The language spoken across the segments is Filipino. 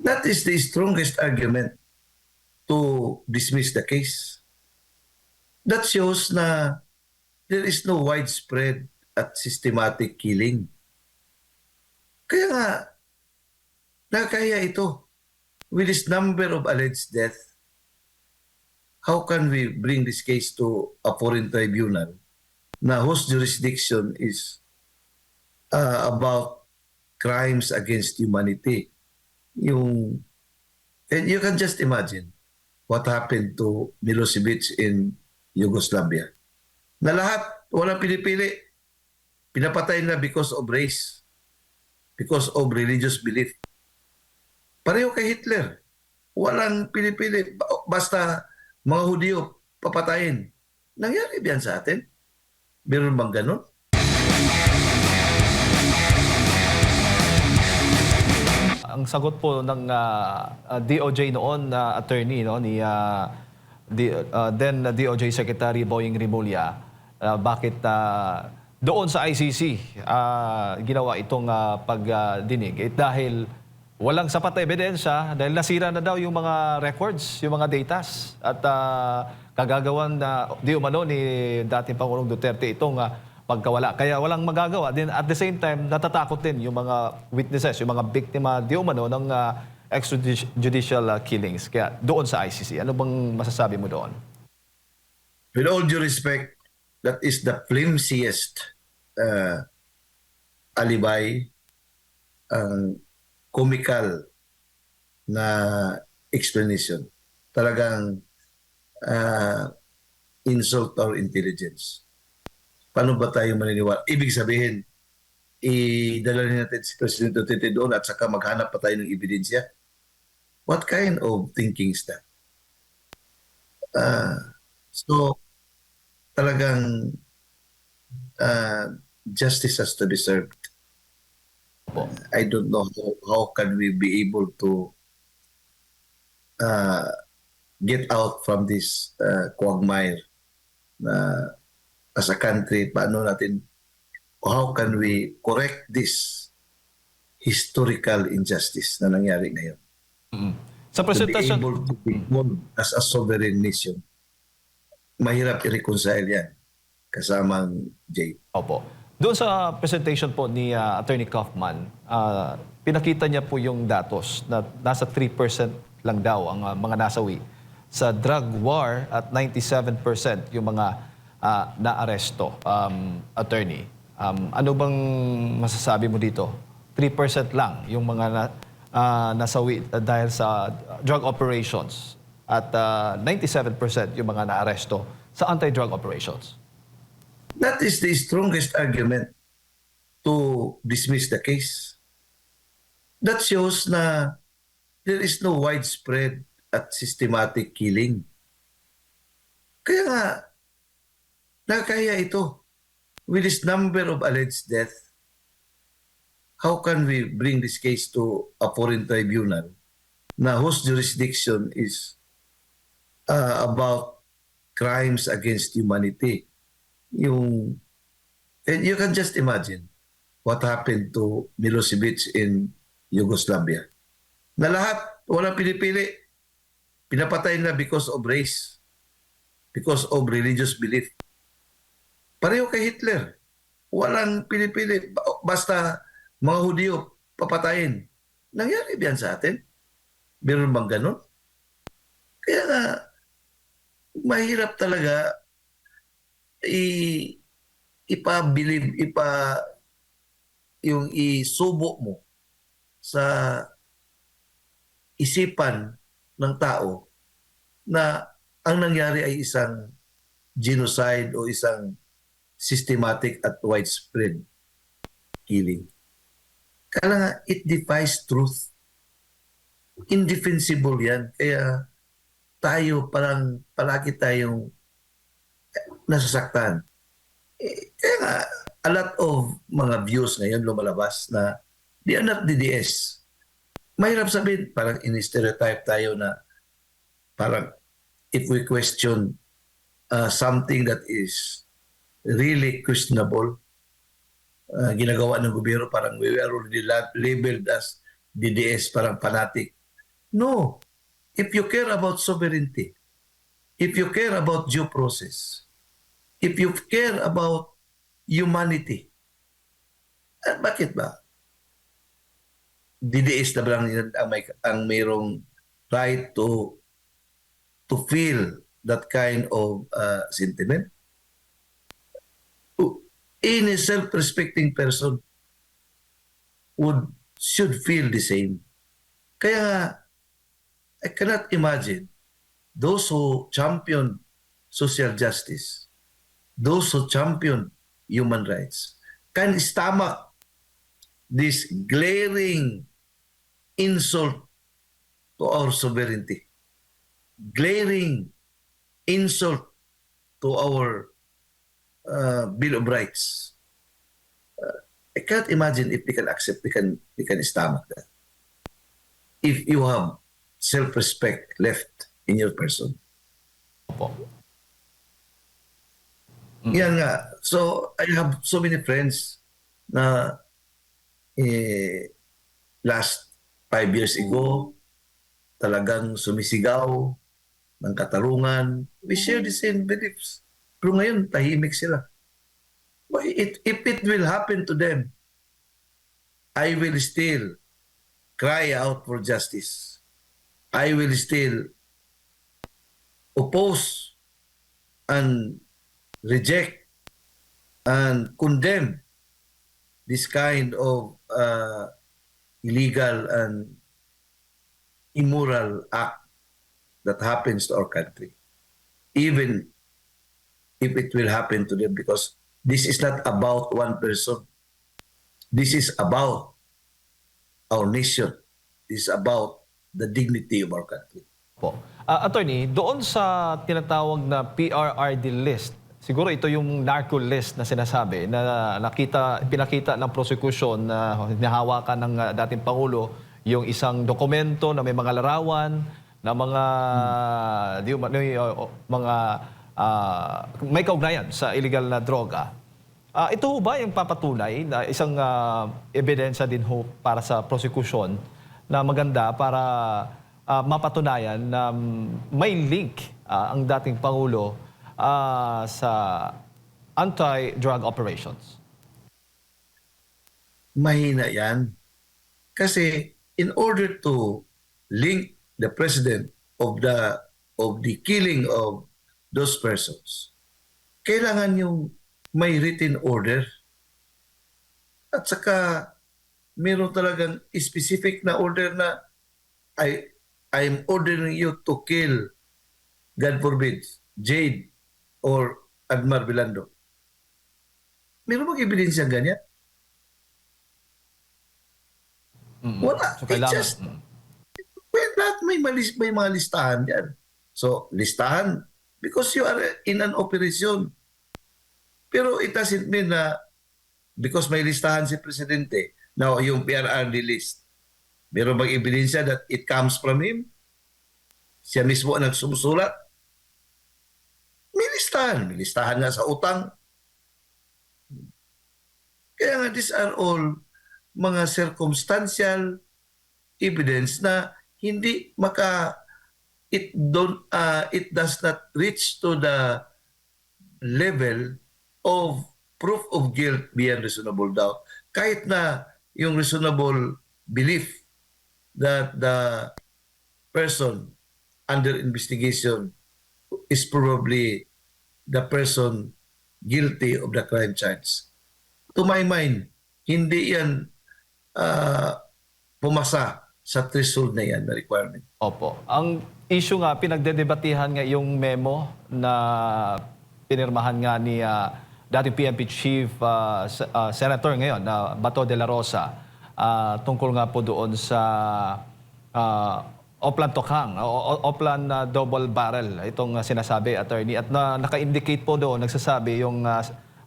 That is the strongest argument to dismiss the case. That shows na there is no widespread at systematic killing. Kaya nga, nakakaya ito. With this number of alleged death, how can we bring this case to a foreign tribunal na whose jurisdiction is about crimes against humanity? And you can just imagine what happened to Milosevic in Yugoslavia. Na lahat, walang pinipili. Pinapatay na because of race, because of religious belief. Pareho kay Hitler. Walang pinipili. Basta mga Hudyo, papatayin. Nangyari ba yan sa atin? Meron bang ganun? Ang sagot po ng DOJ noon na attorney ni then DOJ Secretary Boying Rimulya, bakit doon sa ICC ginawa itong pagdinig dahil walang sapat na ebidensya, dahil nasira na daw yung mga records, yung mga datas at kagagawan na di umano ni dating Pangulong Duterte itong pagkawala. Kaya walang magagawa. Then at the same time, natatakot din yung mga witnesses, yung mga biktima di umano ng extrajudicial killings. Kaya doon sa ICC, ano bang masasabi mo doon? With all due respect, that is the flimsiest alibi, comical na explanation. Talagang insult our intelligence. Paano ba tayo maniniwala? Ibig sabihin, idala natin si Presidente Duterte doon at saka maghanap pa tayo ng ebidensya? What kind of thinking is that? So, talagang justice has to be served. I don't know how can we be able to get out from this quagmire na as a country, paano natin, how can we correct this historical injustice na nangyari ngayon? Sa presentasyon, to be able to be known as a sovereign nation, mahirap i-reconcile yan kasamang Jay. Opo. Doon sa presentation po ni Attorney Kaufman, pinakita niya po yung datos na nasa 3% lang daw ang mga nasawi sa drug war at 97% yung mga na-aresto. Attorney, ano bang masasabi mo dito? 3% lang yung mga nasawi dahil sa drug operations at 97% yung mga na-aresto sa anti-drug operations. That is the strongest argument to dismiss the case. That shows na there is no widespread at systematic killing. Kaya nga, nakakaya ito. With this number of alleged death, how can we bring this case to a foreign tribunal na whose jurisdiction is about crimes against humanity? And you can just imagine what happened to Milosevic in Yugoslavia. Na lahat, walang pinipili. Pinapatay na because of race, because of religious belief. Pareho kay Hitler. Walang pinipili. Basta mga Hudyo, papatayin. Nangyari ba yan sa atin? Meron bang ganun? Kaya nga, mahirap talaga yung isubo mo sa isipan ng tao na ang nangyari ay isang genocide o isang systematic at widespread killing. Kaya nga, it defies truth. Indefensible yan. Kaya tayo parang palagi tayong nasasaktan. Kaya nga, a lot of mga views ngayon lumalabas na they are not DDS. Mahirap sabihin, parang in-stereotype tayo na parang if we question something that is really questionable, ginagawa ng gobyerno, parang we are already labeled as DDS, parang fanatic. No. If you care about sovereignty, if you care about due process, if you care about humanity, bakit ba? DDS na ba lang yan ang mayroong right to feel that kind of sentiment? Any self-respecting person should feel the same. Kaya nga, I cannot imagine those who champion social justice, those who champion human rights, can stomach this glaring insult to our sovereignty, glaring insult to our Bill of Rights. I can't imagine if they can accept, they can stomach that. If you have self-respect left in your person. Opo. Yan nga. So, I have so many friends na last 5 years ago, talagang sumisigaw ng katarungan. We share the same beliefs. Pero ngayon, tahimik sila. If it will happen to them, I will still cry out for justice. I will still oppose and reject and condemn this kind of illegal and immoral act that happens to our country. Even if it will happen to them, because this is not about one person. This is about our nation. This is about the dignity of our country. Po. Attorney, doon sa tinatawag na PRRD list, siguro ito yung narco list na sinasabi na pinakita ng prosecution na hinahawakan ng dating Pangulo yung isang dokumento na may mga larawan na may kaugnayan sa illegal na droga. Ito ho ba yung papatunay na isang ebidensya din ho para sa prosecution na maganda para mapatunayan na may link ang dating Pangulo sa anti-drug operations? Mahina yan. Kasi in order to link the president of the killing of those persons, kailangan yung may written order. At saka meron talagang specific na order na I'm ordering you to kill, God forbid, Jade or Admar Bilando. Meron bang ebidensya ganyan? Wala. So, It's just, lahat may mga listahan yan. So, listahan, because you are in an operation. Pero it doesn't mean na because may listahan si Presidente, now yung PRRD list, meron bang ebidensya that it comes from him? Siya mismo ang nagsumusulat? May listahan. May listahan nga sa utang. Kaya nga, these are all mga circumstantial evidence na hindi it does not reach to the level of proof of guilt beyond reasonable doubt. Kahit na yung reasonable belief that the person under investigation is probably the person guilty of the crime charge. To my mind, hindi yan pumasa sa threshold na yan, na requirement. Opo. Ang issue nga, pinagdedebatihan nga yung memo na pinirmahan nga ni dating PNP Chief Senator ngayon na Bato de la Rosa tungkol nga po doon sa Oplan Tokhang, Oplan double barrel, itong sinasabi, attorney. At naka-indicate po doon, nagsasabi yung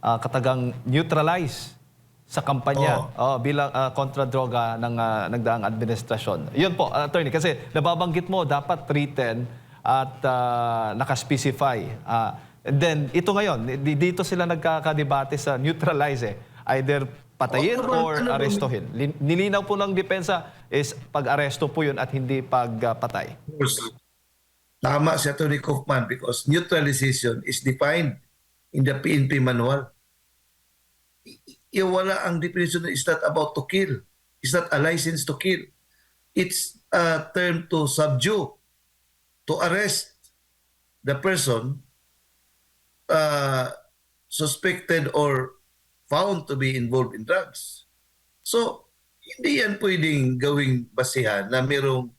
katagang neutralize sa kampanya bilang kontra-droga ng nagdaang administrasyon. Yun po, attorney, kasi nababanggit mo, dapat written at nakaspecify. And then, ito ngayon, dito sila nagkakadebate sa neutralize. Either patayin Ano ba- or ano ba- arestuhin? Nilinaw po ng depensa is pag-aresto po yun at hindi pagpatay. Tama si Atty. Kaufman because neutralization is defined in the PNP manual. Wala ang definition is not about to kill. It's not a license to kill. It's a term to subdue, to arrest the person suspected or found to be involved in drugs. So, hindi yan pwedeng gawing basihan na mayroong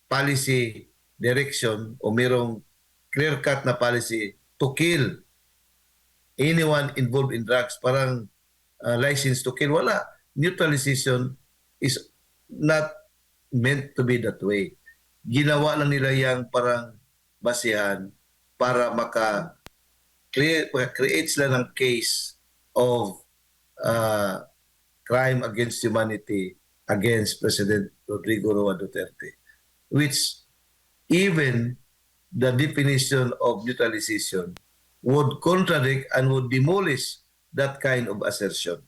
policy direction o mayroong clear-cut na policy to kill anyone involved in drugs. Parang license to kill. Wala. Neutralization is not meant to be that way. Ginawa lang nila yung parang basihan para create sila ng case of crime against humanity against President Rodrigo Roa Duterte, which even the definition of neutralization would contradict and would demolish that kind of assertion.